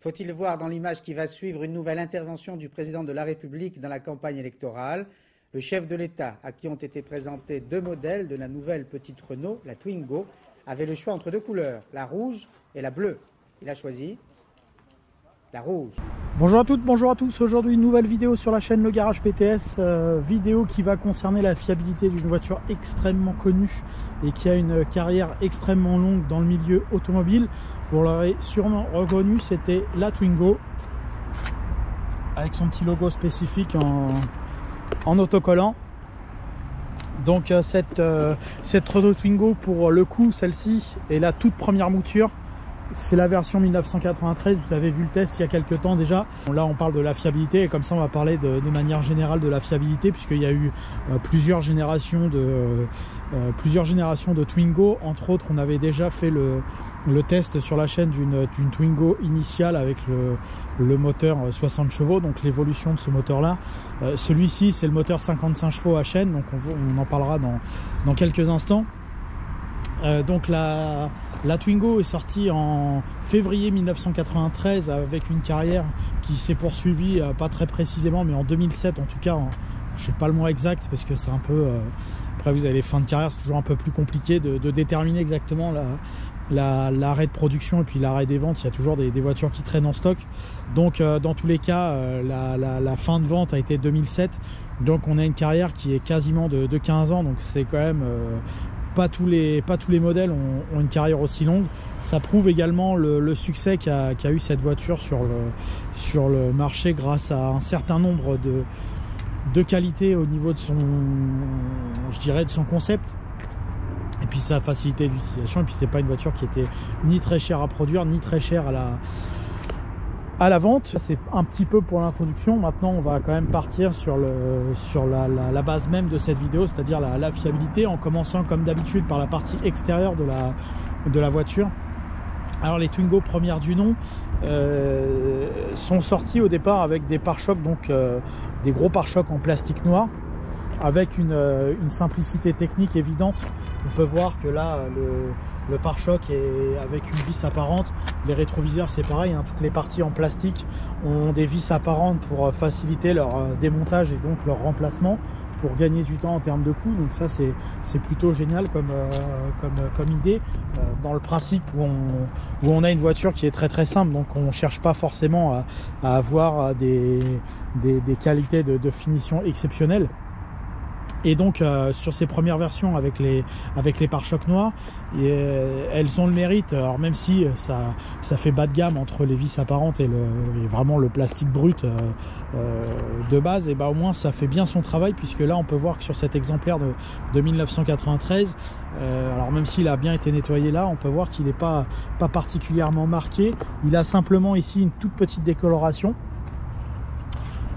Faut-il voir dans l'image qui va suivre une nouvelle intervention du président de la République dans la campagne électorale? Le chef de l'État, à qui ont été présentés deux modèles de la nouvelle petite Renault, la Twingo, avait le choix entre deux couleurs, la rouge et la bleue. Il a choisi la rouge. Bonjour à toutes, bonjour à tous. Aujourd'hui une nouvelle vidéo sur la chaîne Le Garage PTS, vidéo qui va concerner la fiabilité d'une voiture extrêmement connue et qui a une carrière extrêmement longue dans le milieu automobile. Vous l'aurez sûrement reconnu, c'était la Twingo avec son petit logo spécifique en autocollant. Donc cette Renault Twingo, pour le coup, celle-ci est la toute première mouture. C'est la version 1993, vous avez vu le test il y a quelques temps déjà. Là on parle de la fiabilité et comme ça on va parler de manière générale de la fiabilité, puisqu'il y a eu plusieurs générations de Twingo. Entre autres, on avait déjà fait le test sur la chaîne d'une Twingo initiale avec le moteur 60 chevaux, donc l'évolution de ce moteur là. Celui-ci c'est le moteur 55 chevaux à chaîne, donc on en parlera dans quelques instants. Donc la Twingo est sortie en février 1993 avec une carrière qui s'est poursuivie, pas très précisément, mais en 2007 en tout cas, je sais pas le mois exact parce que c'est un peu... après vous avez les fins de carrière, c'est toujours un peu plus compliqué de déterminer exactement l'arrêt de production et puis l'arrêt des ventes. Il y a toujours des voitures qui traînent en stock. Donc dans tous les cas, la fin de vente a été 2007. Donc on a une carrière qui est quasiment de 15 ans. Donc c'est quand même... Pas tous les modèles ont une carrière aussi longue. Ça prouve également le succès qu'a eu cette voiture sur le marché grâce à un certain nombre de qualités au niveau de son concept. Et puis sa facilité d'utilisation. Et puis c'est pas une voiture qui était ni très chère à produire, ni très chère à la vente. C'est un petit peu pour l'introduction. Maintenant on va quand même partir sur la base même de cette vidéo, c'est-à-dire la fiabilité, en commençant comme d'habitude par la partie extérieure de la voiture. Alors les Twingo premières du nom sont sortis au départ avec des pare-chocs, donc des gros pare-chocs en plastique noir, avec une simplicité technique évidente. On peut voir que là le pare-choc est avec une vis apparente. Les rétroviseurs c'est pareil, hein, toutes les parties en plastique ont des vis apparentes pour faciliter leur démontage et donc leur remplacement, pour gagner du temps en termes de coût. Donc ça c'est plutôt génial comme idée, dans le principe où on a une voiture qui est très simple, donc on cherche pas forcément à avoir des qualités de finition exceptionnelles. Et donc sur ces premières versions avec les pare-chocs noirs, elles ont le mérite, alors même si ça fait bas de gamme entre les vis apparentes et vraiment le plastique brut de base, et bah au moins ça fait bien son travail, puisque là on peut voir que sur cet exemplaire de 1993, alors même s'il a bien été nettoyé là, on peut voir qu'il n'est pas particulièrement marqué. Il a simplement ici une toute petite décoloration.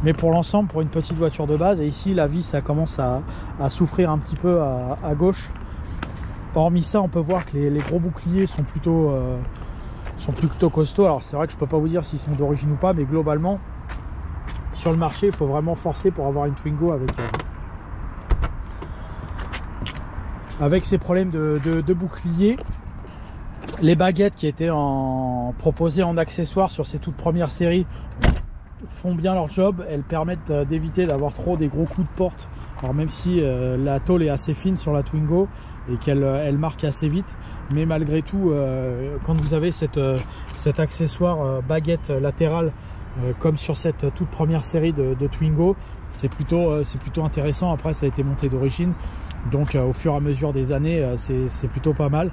Mais pour l'ensemble, pour une petite voiture de base, et ici la vis ça commence à souffrir un petit peu à gauche. Hormis ça, on peut voir que les gros boucliers sont plutôt costauds. Alors c'est vrai que je peux pas vous dire s'ils sont d'origine ou pas, mais globalement sur le marché il faut vraiment forcer pour avoir une Twingo avec ces problèmes de boucliers. Les baguettes qui étaient proposées en accessoires sur ces toutes premières séries font bien leur job. Elles permettent d'éviter d'avoir trop des gros coups de porte. Alors même si la tôle est assez fine sur la Twingo et qu'elle marque assez vite, mais malgré tout, quand vous avez cet accessoire baguette latérale comme sur cette toute première série de Twingo, c'est plutôt intéressant. Après ça a été monté d'origine, donc au fur et à mesure des années c'est plutôt pas mal.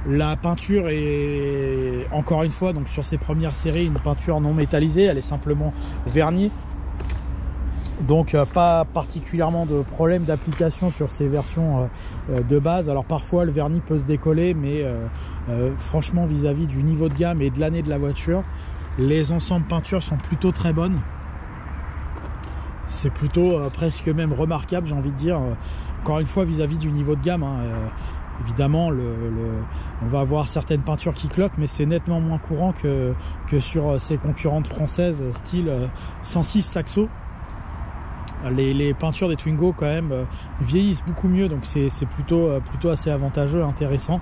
La peinture est, encore une fois, donc sur ces premières séries, une peinture non métallisée, elle est simplement vernie. Donc pas particulièrement de problème d'application sur ces versions de base. Alors parfois le vernis peut se décoller, mais franchement vis-à-vis du niveau de gamme et de l'année de la voiture, les ensembles peintures sont plutôt très bonnes. C'est plutôt presque même remarquable, j'ai envie de dire, encore une fois vis-à-vis du niveau de gamme, hein. Évidemment, on va avoir certaines peintures qui cloquent, mais c'est nettement moins courant que sur ses concurrentes françaises, style 106 Saxo. Les peintures des Twingo quand même vieillissent beaucoup mieux, donc c'est plutôt assez avantageux, intéressant.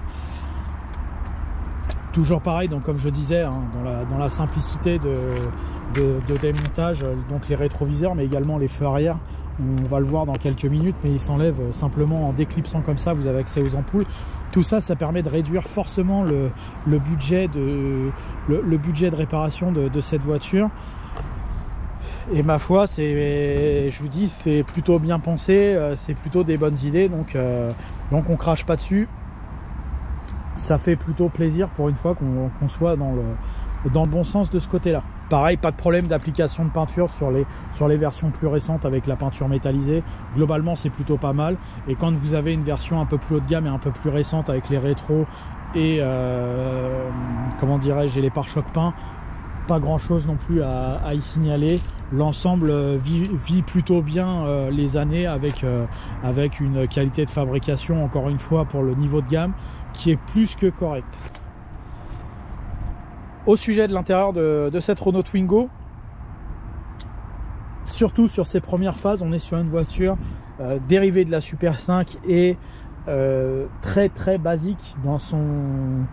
Toujours pareil, donc comme je disais, hein, dans la simplicité de démontage, donc les rétroviseurs, mais également les feux arrière. On va le voir dans quelques minutes, mais ils s'enlèvent simplement en déclipsant comme ça. Vous avez accès aux ampoules. Tout ça, ça permet de réduire forcément le budget de réparation de cette voiture. Et ma foi, je vous dis, c'est plutôt bien pensé, c'est plutôt des bonnes idées, donc on crache pas dessus. Ça fait plutôt plaisir pour une fois qu'on soit dans le bon sens de ce côté-là. Pareil, pas de problème d'application de peinture sur les versions plus récentes avec la peinture métallisée. Globalement, c'est plutôt pas mal. Et quand vous avez une version un peu plus haut de gamme et un peu plus récente avec les rétros et comment dirais-je, les pare-chocs peints, pas grand-chose non plus à y signaler. L'ensemble vit plutôt bien les années avec une qualité de fabrication, encore une fois, pour le niveau de gamme, qui est plus que correct. Au sujet de l'intérieur de cette Renault Twingo, surtout sur ses premières phases, on est sur une voiture dérivée de la Super 5 et très très basique dans son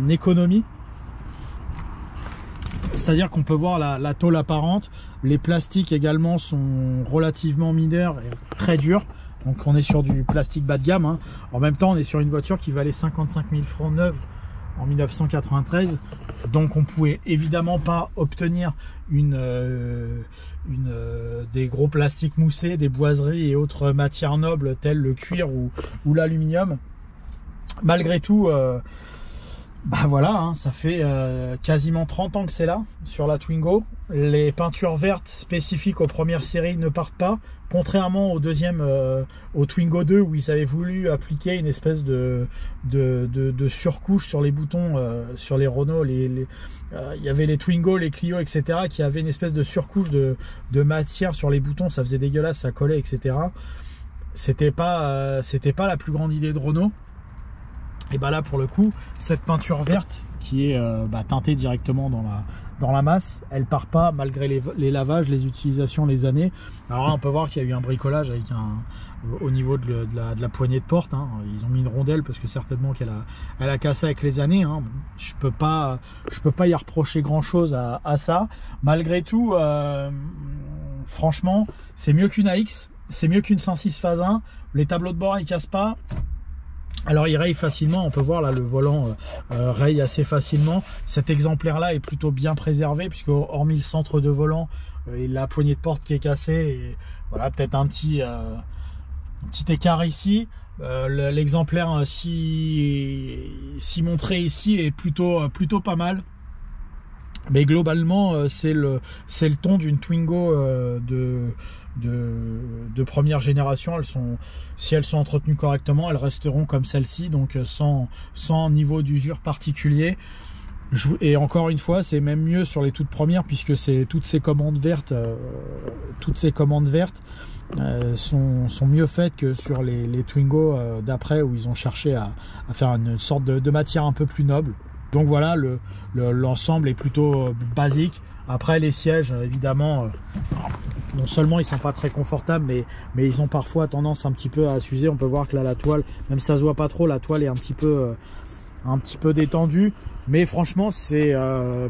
économie. C'est-à-dire qu'on peut voir la tôle apparente, les plastiques également sont relativement mineurs et très durs. Donc on est sur du plastique bas de gamme, hein. En même temps, on est sur une voiture qui valait 55 000 francs neuve en 1993. Donc on pouvait évidemment pas obtenir des gros plastiques moussés, des boiseries et autres matières nobles telles le cuir ou l'aluminium. Malgré tout, bah voilà, hein, ça fait quasiment 30 ans que c'est là sur la Twingo. Les peintures vertes spécifiques aux premières séries ne partent pas, contrairement au Twingo 2 où ils avaient voulu appliquer une espèce de surcouche sur les boutons, sur les Renault. Il y avait les Twingo, les Clio, etc. qui avaient une espèce de surcouche de matière sur les boutons. Ça faisait dégueulasse, ça collait, etc. C'était pas la plus grande idée de Renault. Et bah là, pour le coup, cette peinture verte qui est teintée directement dans la masse, elle part pas malgré les lavages, les utilisations, les années. Alors là, on peut voir qu'il y a eu un bricolage avec au niveau de la poignée de porte, hein. Ils ont mis une rondelle parce que certainement qu'elle a cassé avec les années, hein. Je peux pas y reprocher grand chose à ça. Malgré tout, franchement, c'est mieux qu'une AX, c'est mieux qu'une 106 phase 1. Les tableaux de bord ils cassent pas. Alors il raye facilement, on peut voir là le volant raye assez facilement. Cet exemplaire là est plutôt bien préservé puisque hormis le centre de volant et la poignée de porte qui est cassée, et voilà, peut-être un petit écart ici. L'exemplaire si montré ici est plutôt pas mal. Mais globalement, c'est le ton d'une Twingo de première génération. Si elles sont entretenues correctement, elles resteront comme celle-ci, donc sans niveau d'usure particulier. Et encore une fois, c'est même mieux sur les toutes premières puisque toutes ces commandes vertes sont mieux faites que sur les Twingo d'après où ils ont cherché à faire une sorte de matière un peu plus noble. Donc voilà, l'ensemble est plutôt basique. Après les sièges, évidemment, non seulement ils sont pas très confortables, mais ils ont parfois tendance un petit peu à s'user. On peut voir que là la toile, même si ça se voit pas trop, la toile est un petit peu détendue. Mais franchement, c'est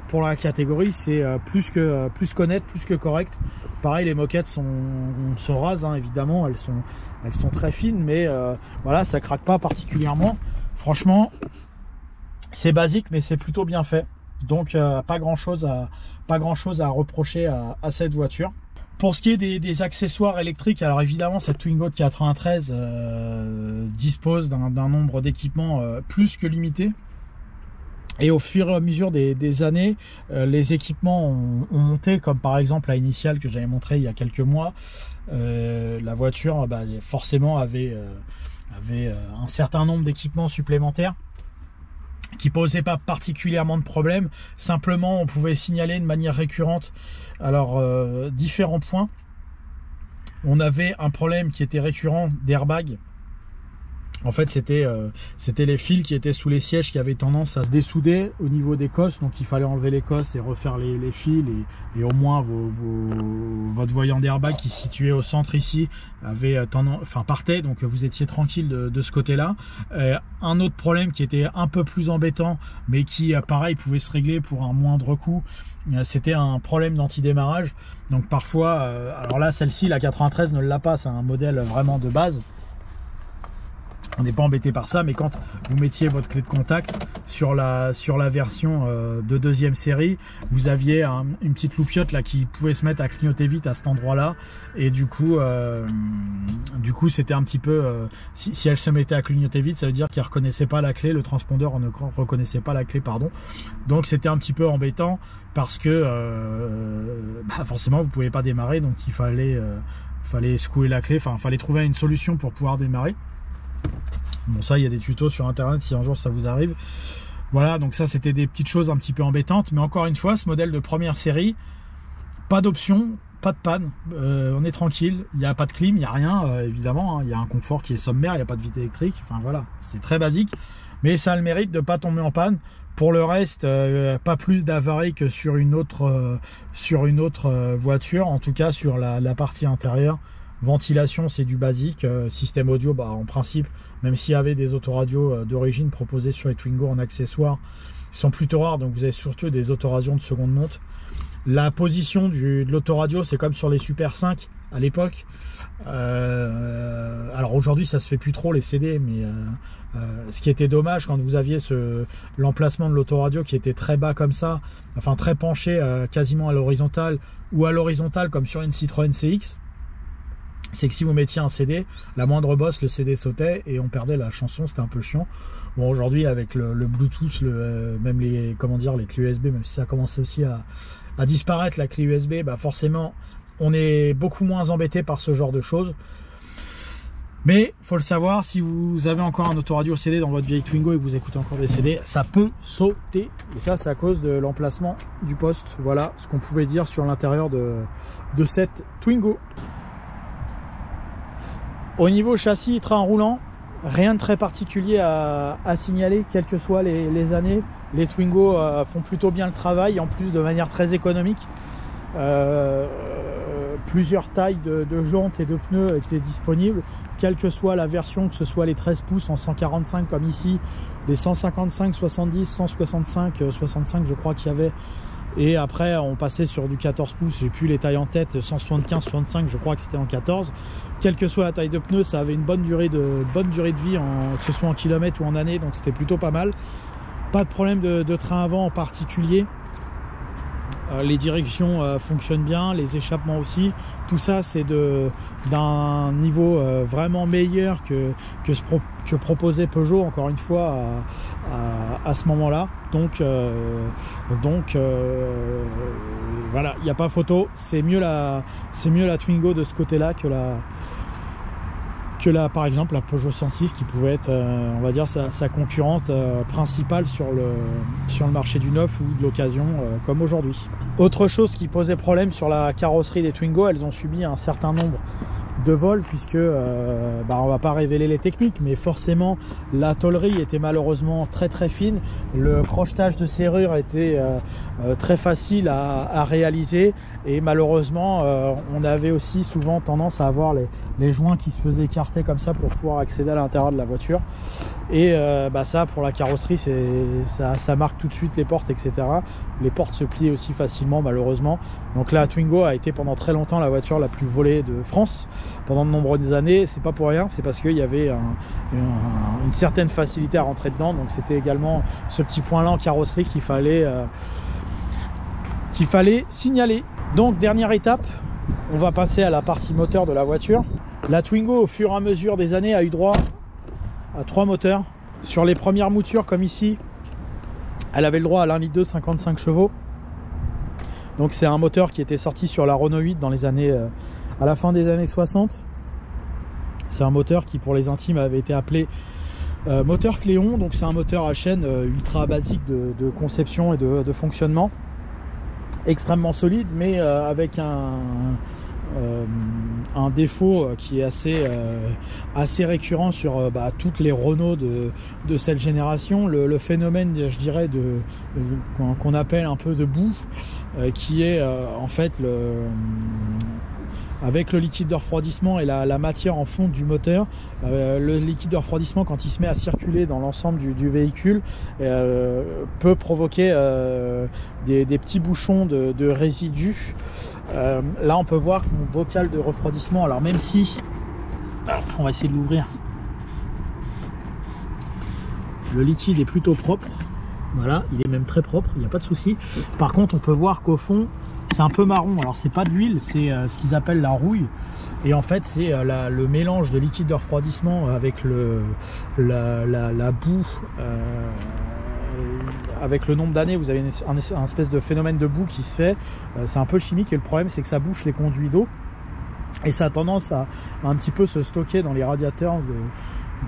pour la catégorie, c'est plus qu'honnête, plus que correct. Pareil, les moquettes sont rases, hein, évidemment, elles sont très fines, mais voilà, ça craque pas particulièrement. Franchement, c'est basique, mais c'est plutôt bien fait. Donc pas grand chose à reprocher à cette voiture. Pour ce qui est des accessoires électriques, alors évidemment cette Twingo de 93 dispose d'un nombre d'équipements plus que limité. Et au fur et à mesure des années, les équipements ont monté, comme par exemple la initiale que j'avais montré il y a quelques mois. La voiture forcément avait un certain nombre d'équipements supplémentaires qui posait pas particulièrement de problème. Simplement, on pouvait signaler de manière récurrente différents points. On avait un problème qui était récurrent d'airbag En fait, c'était les fils qui étaient sous les sièges qui avaient tendance à se dessouder au niveau des cosses. Donc, il fallait enlever les cosses et refaire les fils. Et au moins, votre voyant d'airbag qui se situait au centre ici avait partait. Donc, vous étiez tranquille de ce côté-là. Un autre problème qui était un peu plus embêtant, mais qui, pareil, pouvait se régler pour un moindre coût, c'était un problème d'antidémarrage. Donc, parfois, alors là, celle-ci, la 93 ne l'a pas. C'est un modèle vraiment de base. On n'est pas embêté par ça, mais quand vous mettiez votre clé de contact sur la version de deuxième série, vous aviez une petite loupiote là qui pouvait se mettre à clignoter vite à cet endroit-là, et du coup c'était un petit peu si elle se mettait à clignoter vite, ça veut dire qu'elle reconnaissait pas la clé, le transpondeur ne reconnaissait pas la clé, pardon. Donc c'était un petit peu embêtant parce que forcément vous pouvez pas démarrer, donc il fallait secouer la clé, enfin fallait trouver une solution pour pouvoir démarrer. Bon, ça, il y a des tutos sur internet si un jour ça vous arrive. Voilà, donc ça c'était des petites choses un petit peu embêtantes, mais encore une fois, ce modèle de première série, pas d'option, pas de panne, on est tranquille, il n'y a pas de clim, il n'y a rien, évidemment, hein, il y a un confort qui est sommaire, il n'y a pas de vitesse électrique, enfin voilà, c'est très basique, mais ça a le mérite de ne pas tomber en panne. Pour le reste, pas plus d'avaries que sur une autre voiture, en tout cas sur la partie intérieure. Ventilation, c'est du basique. Système audio, en principe, même s'il y avait des autoradios d'origine proposées sur les Twingo en accessoire, ils sont plutôt rares, donc vous avez surtout des autoradios de seconde monte. La position de l'autoradio, c'est comme sur les Super 5 à l'époque. Alors aujourd'hui, ça se fait plus trop les CD, mais ce qui était dommage quand vous aviez l'emplacement de l'autoradio qui était très bas comme ça, enfin très penché quasiment à l'horizontale, ou à l'horizontale comme sur une Citroën CX, c'est que si vous mettiez un CD, la moindre bosse, le CD sautait et on perdait la chanson, c'était un peu chiant. Bon, aujourd'hui avec le Bluetooth, même les clés USB, même si ça commence aussi à disparaître, la clé USB, forcément on est beaucoup moins embêté par ce genre de choses. Mais faut le savoir, si vous avez encore un autoradio CD dans votre vieille Twingo et que vous écoutez encore des CD, ça peut sauter. Et ça, c'est à cause de l'emplacement du poste. Voilà ce qu'on pouvait dire sur l'intérieur de cette Twingo. Au niveau châssis, train roulant, rien de très particulier à signaler, quelles que soient les années. Les Twingo font plutôt bien le travail, en plus de manière très économique. Plusieurs tailles de jantes et de pneus étaient disponibles, quelle que soit la version, que ce soit les 13 pouces en 145 comme ici, les 155, 70, 165, 65 je crois qu'il y avait. Et après on passait sur du 14 pouces, j'ai plus les tailles en tête, 175, 65 je crois que c'était en 14. Quelle que soit la taille de pneu, ça avait une bonne durée de vie, que ce soit en kilomètres ou en années, donc c'était plutôt pas mal. Pas de problème de train avant en particulier. Les directions fonctionnent bien, les échappements aussi. Tout ça c'est d'un niveau vraiment meilleur que proposait Peugeot, encore une fois, à ce moment-là. Donc voilà, il n'y a pas photo. C'est mieux la Twingo de ce côté-là que par exemple la Peugeot 106 qui pouvait être on va dire sa concurrente principale sur le marché du neuf ou de l'occasion comme aujourd'hui. Autre chose qui posait problème sur la carrosserie des Twingo, elles ont subi un certain nombre de vols puisque on va pas révéler les techniques, mais forcément la tôlerie était malheureusement très très fine, le crochetage de serrure était très facile à réaliser, et malheureusement on avait aussi souvent tendance à avoir les joints qui se faisaient écarter comme ça pour pouvoir accéder à l'intérieur de la voiture, et ça pour la carrosserie ça marque tout de suite les portes, etc. Les portes se plient aussi facilement malheureusement. Donc la Twingo a été pendant très longtemps la voiture la plus volée de France pendant de nombreuses années. C'est pas pour rien, c'est parce qu'il y avait une certaine facilité à rentrer dedans, donc c'était également ce petit point là en carrosserie qu'il fallait signaler. Donc dernière étape, on va passer à la partie moteur de la voiture. La Twingo au fur et à mesure des années a eu droit à 3 moteurs. Sur les premières moutures comme ici, elle avait le droit à l'1,2 litre 55 chevaux. Donc c'est un moteur qui était sorti sur la Renault 8 dans les années à la fin des années 60. C'est un moteur qui pour les intimes avait été appelé moteur Cléon. Donc c'est un moteur à chaîne ultra basique de conception et de fonctionnement, extrêmement solide, mais avec un défaut qui est assez récurrent sur toutes les Renault de cette génération, le phénomène, je dirais, qu'on appelle un peu de boue, qui est en fait avec le liquide de refroidissement et la matière en fonte du moteur, le liquide de refroidissement, quand il se met à circuler dans l'ensemble du véhicule, peut provoquer des petits bouchons de résidus. Là on peut voir que mon bocal de refroidissement, alors même si on va essayer de l'ouvrir, le liquide est plutôt propre, voilà, il est même très propre, il n'y a pas de souci. Par contre on peut voir qu'au fond c'est un peu marron, alors c'est pas de l'huile, c'est ce qu'ils appellent la rouille, et en fait c'est le mélange de liquide de refroidissement avec la boue. Avec le nombre d'années, vous avez un espèce de phénomène de boue qui se fait, c'est un peu chimique, et le problème c'est que ça bouche les conduits d'eau et ça a tendance à un petit peu se stocker dans les radiateurs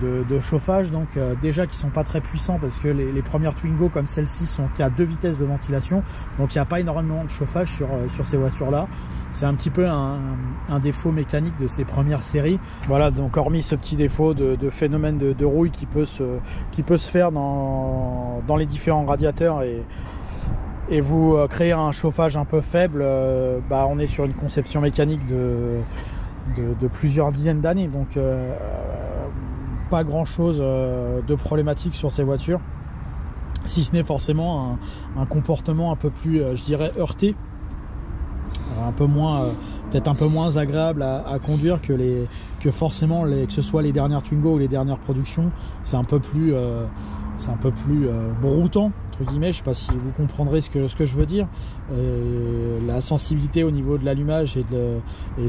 de chauffage, donc déjà qui sont pas très puissants, parce que les premières Twingo comme celle-ci sont qu'à 2 vitesses de ventilation, donc il n'y a pas énormément de chauffage sur ces voitures là. C'est un petit peu un défaut mécanique de ces premières séries. Voilà, donc hormis ce petit défaut de phénomène de rouille qui peut se faire dans les différents radiateurs et vous créer un chauffage un peu faible, on est sur une conception mécanique de plusieurs dizaines d'années, donc pas grand chose de problématique sur ces voitures, si ce n'est forcément un comportement un peu plus, je dirais, heurté, un peu moins, peut-être un peu moins agréable à conduire que forcément que ce soit les dernières Twingo ou les dernières productions. C'est un peu plus broutant, entre guillemets. Je sais pas si vous comprendrez ce que je veux dire. La sensibilité au niveau de l'allumage et de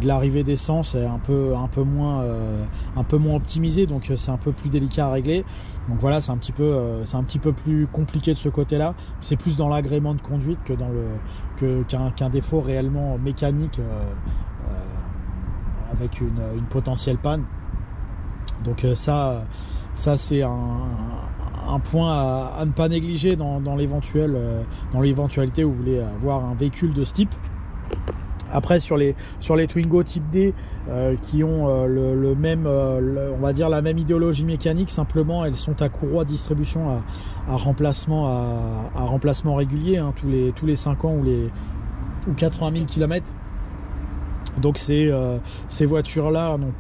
l'arrivée d'essence est un peu moins optimisée, donc c'est un peu plus délicat à régler. Donc voilà, c'est un petit peu plus compliqué de ce côté-là. C'est plus dans l'agrément de conduite que qu'un défaut réellement mécanique avec une potentielle panne. Donc ça c'est un point à ne pas négliger dans l'éventualité où vous voulez avoir un véhicule de ce type. Après sur les Twingo type D qui ont on va dire la même idéologie mécanique, simplement elles sont à courroie distribution à remplacement régulier, hein, tous les 5 ans ou 80 000 km. Donc ces voitures-là n'ont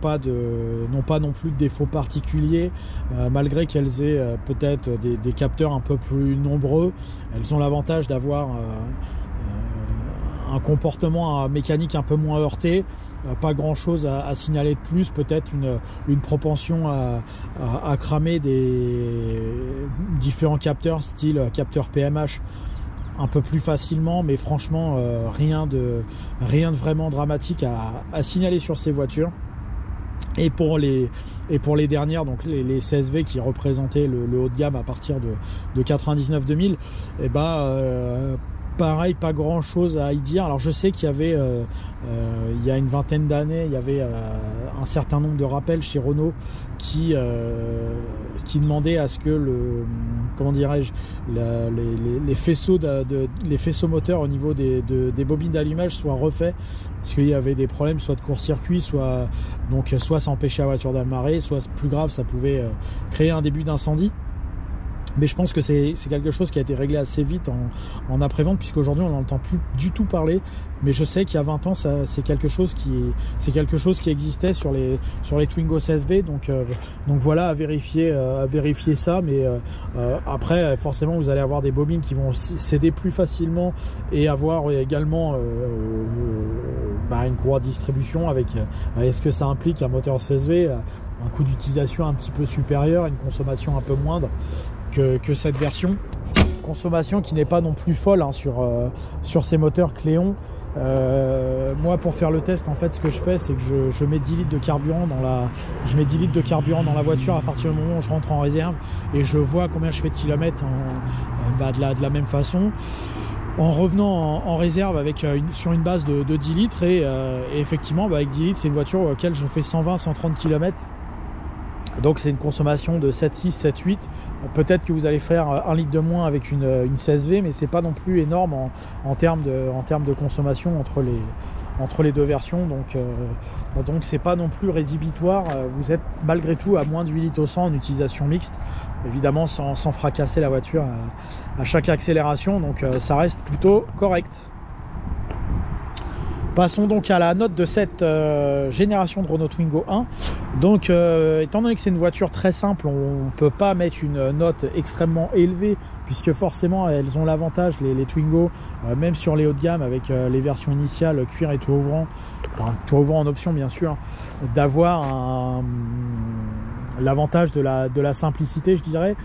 pas non plus de défauts particuliers, malgré qu'elles aient peut-être des capteurs un peu plus nombreux. Elles ont l'avantage d'avoir un comportement mécanique un peu moins heurté, pas grand-chose à signaler de plus, peut-être une propension à cramer des différents capteurs, style capteur PMH, un peu plus facilement, mais franchement rien de vraiment dramatique à signaler sur ces voitures. Et pour les dernières, donc les CSV qui représentaient le haut de gamme à partir de 99-2000, et pareil, pas grand chose à y dire. Alors je sais qu'il y avait il y a une vingtaine d'années, il y avait un certain nombre de rappels chez Renault qui demandaient à ce que les faisceaux moteurs au niveau des bobines d'allumage soient refaits, parce qu'il y avait des problèmes soit de court-circuit, soit ça empêchait la voiture d'amarrer, soit plus grave, ça pouvait créer un début d'incendie. Mais je pense que c'est quelque chose qui a été réglé assez vite en après-vente, puisqu'aujourd'hui on n'entend plus du tout parler. Mais je sais qu'il y a 20 ans, c'est quelque chose qui existait sur les Twingo CSV. Donc voilà, à vérifier ça. Mais après, forcément, vous allez avoir des bobines qui vont céder plus facilement et avoir également une courroie de distribution avec ce que ça implique un moteur CSV, un coût d'utilisation un petit peu supérieur, une consommation un peu moindre que cette version. Consommation qui n'est pas non plus folle, hein, sur ces moteurs Cléon. Moi, pour faire le test, en fait, ce que je fais, c'est que je mets 10 litres de carburant dans la voiture à partir du moment où je rentre en réserve, et je vois combien je fais de kilomètres de la même façon. En revenant en réserve sur une base de 10 litres, et effectivement, avec 10 litres, c'est une voiture auquel je fais 120-130 km Donc c'est une consommation de 7,6, 7,8. Peut-être que vous allez faire 1 litre de moins avec une CSV, mais c'est pas non plus énorme en termes de consommation entre les deux versions. Donc c'est pas non plus rédhibitoire. Vous êtes malgré tout à moins de 8 litres au 100 en utilisation mixte, évidemment sans fracasser la voiture à chaque accélération. Donc ça reste plutôt correct. Passons donc à la note de cette génération de Renault Twingo 1. Donc étant donné que c'est une voiture très simple, on ne peut pas mettre une note extrêmement élevée, puisque forcément elles ont l'avantage, les Twingo, même sur les hauts de gamme avec les versions initiales cuir et tout ouvrant, enfin tout ouvrant en option bien sûr, d'avoir l'avantage de la simplicité, je dirais.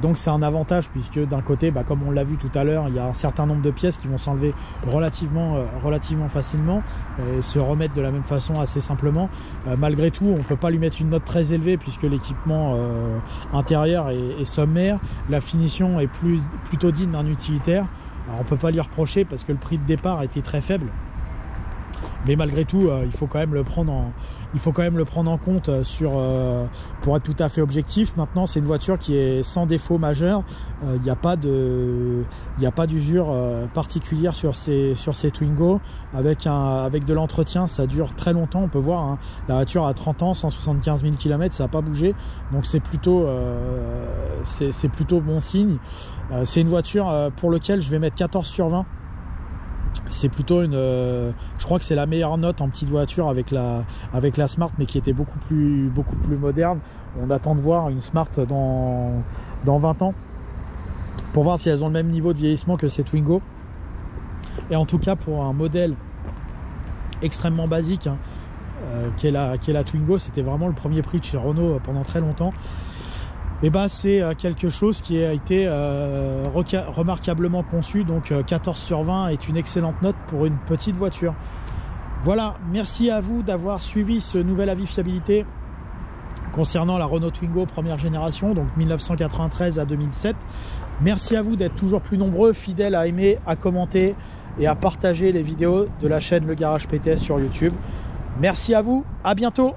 Donc c'est un avantage, puisque d'un côté, comme on l'a vu tout à l'heure, il y a un certain nombre de pièces qui vont s'enlever relativement facilement et se remettre de la même façon assez simplement. Malgré tout, on ne peut pas lui mettre une note très élevée, puisque l'équipement intérieur est sommaire. La finition est plutôt digne d'un utilitaire. Alors on ne peut pas lui reprocher, parce que le prix de départ a été très faible. Mais malgré tout, il faut quand même le prendre en compte pour être tout à fait objectif. Maintenant, c'est une voiture qui est sans défaut majeur. Il n'y a pas d'usure particulière sur ces Twingo. Avec de l'entretien, ça dure très longtemps. On peut voir, hein, la voiture a 30 ans, 175 000 km, ça n'a pas bougé. Donc c'est plutôt bon signe. C'est une voiture pour laquelle je vais mettre 14 sur 20. C'est plutôt je crois que c'est la meilleure note en petite voiture avec la Smart, mais qui était beaucoup plus moderne. On attend de voir une Smart dans 20 ans pour voir si elles ont le même niveau de vieillissement que ces Twingo. Et en tout cas, pour un modèle extrêmement basique, hein, qui est la Twingo, c'était vraiment le premier prix de chez Renault pendant très longtemps. Et c'est quelque chose qui a été remarquablement conçu. Donc 14 sur 20 est une excellente note pour une petite voiture. Voilà, merci à vous d'avoir suivi ce nouvel avis fiabilité concernant la Renault Twingo première génération, donc 1993 à 2007. Merci à vous d'être toujours plus nombreux, fidèles à aimer, à commenter et à partager les vidéos de la chaîne Le Garage PTS sur YouTube. Merci à vous, à bientôt.